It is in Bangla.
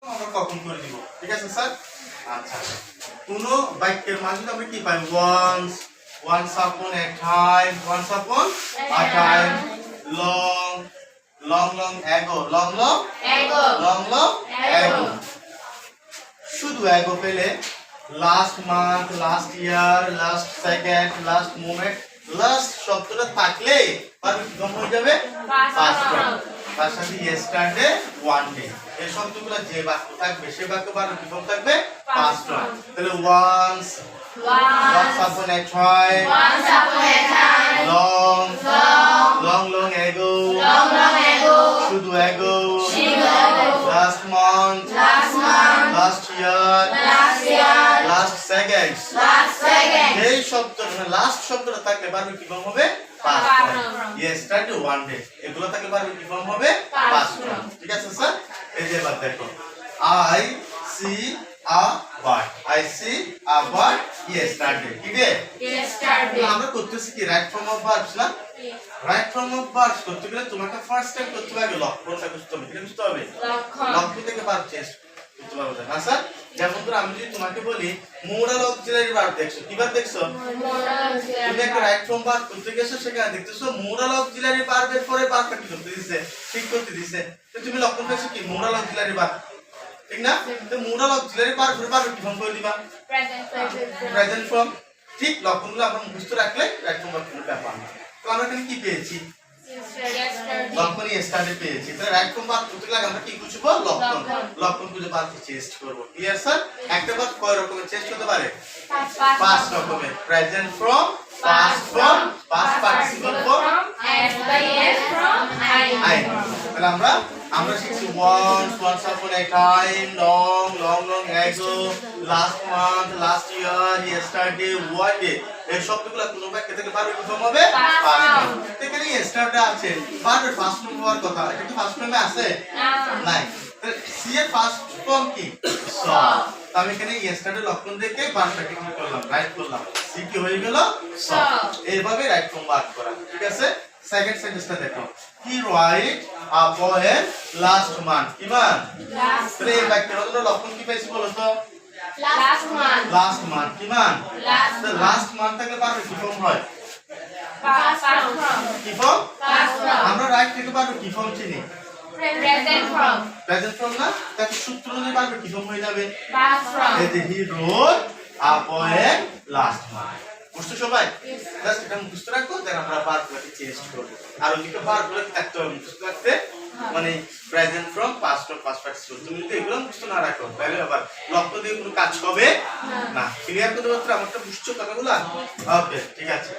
আমরা কখন করে দিব, ঠিক আছে স্যার? আচ্ছা, কোন বাক্যের মাঝে আমরা কি পাই? once upon a time, once upon a time, long ago, long ago. শুধু ago পেলে last month, last year, last second, last moment, last শব্দটা থাকলে পারবে কি ফর্ম হয়ে যাবে? past form। তার সাথে yesterday, one day, এই শব্দগুলো যে বাক্য থাকবে সেই বাক্য পারবে কি ফর্ম থাকবে? past form। তাহলে once upon a time, long ago, শুধু ago, last month, last year, last second, এই শব্দটা লাস্ট শব্দটা থাকলে পারবে কি ফর্ম হবে? past form। yesterday, one day, এগুলো থাকলে পারবে কি ফর্ম হবে? past form। ঠিক আছে স্যার? এই যে এবার দেখো, I see a bird yesterday, ঠিক আছে? আমরা করতেছি কি রাইট ফর্ম অফ ভার্বস না? রাইট ফর্ম অফ ভার্বস করতে গেলে তোমাকে ফার্স্ট টাইম করতে হবে লক্ষণটা বুঝতে হবে, কি বুঝতে হবে? লক্ষণ থেকে ভার্ব চেঞ্জ করতে পারবে না স্যার। যেমন ধর আমি যদি তোমাকে বলি মোরাল অক্সিলারি ভার্ব দেখছো, কি ভার্ব দেখছো? তুমি একটা রাইট ফর্ম ভার্ব করতে গেছো, সেখানে দেখতেছো মোরাল অক্সিলারি ভার্বের পরে ভার্বটা কি করতে দিছে? ঠিক করতে দিছে। তো তুমি লক্ষণ পেয়েছো কি? মোরাল অক্সিলারি ভার্ব, ঠিক না? তো মোরাল অক্সিলারি ভার্ব কি ফর্ম করে দিবা? Present form. ঠিক লক্ষণগুলো আমরা মুখস্থ রাখলে রাইট ফর্ম ভার্ব কোনো ব্যাপার না। তো আমরা এখানে কি পেয়েছি? লক্ষণ yesterday পেয়েছি। তাহলে রাইট ফর্ম ভার্ব করতে গেলে আমরা কি খুঁজব? লক্ষণ। লক্ষণ খুঁজে ভার্ব চেঞ্জ করব। Clear sir? একটা ভার্ব কয় রকমের চেঞ্জ হতে পারে? পাঁচ রকমের। Present form, past form, past participle form, I. তাহলে আমরা শিখছি once upon a time, long ago, last month, last year, yesterday, one day, এই শব্দগুলো কোন বাক্য থেকে পারবে কি ফর্ম হবে? Past form. এখানে yesterday আছে, পারবে ফার্স্ট ফর্ম হওয়ার কথা, এটা কি ফার্স্ট ফর্মে আছে? নাই। তাহলে সি এর ফার্স্ট ফর্ম কি? স। আমি এখানে yesterday লক্ষণ দেখে ভার্বটাকে কি করলাম? রাইট করলাম। সি কি হয়ে গেল? স। এইভাবে রাইট ফর্ম বার করা, ঠিক আছে? সেকেন্ড সেন্টেন্সটা দেখো, he write a poem last month, কি মান? তাহলে এই বাক্যের অন্তত লক্ষণ কি পেয়েছি বলো তো? last month, কি মান? লাস্ট মান্থ থেকে পারবে কি ফর্ম হয়? কি ফর্ম? আমরা রাইট থেকে পারবে কি ফর্ম চিনি? প্রেজেন্ট ফর্ম না? তাহলে সূত্র অনুযায়ী পারবে কি ফর্ম হয়ে যাবে? এই যে he wrote a poem last month। বুঝছো সবাই? জাস্ট এটা মুখস্থ রাখো, দেন আমরা ভার্বগুলোকে চেঞ্জ করব। আর ওইদিকে ভার্বগুলো থাকতে হবে মুখস্থ রাখতে, মানে present form, past form, past participle. তুমি যদি এগুলো মুখস্থ না রাখো তাহলে আবার লক্ষ্য দিয়ে কোনো কাজ হবে না। ক্লিয়ার করতে পারছো আমারটা? বুঝছো কথাগুলো? ওকে, ঠিক আছে।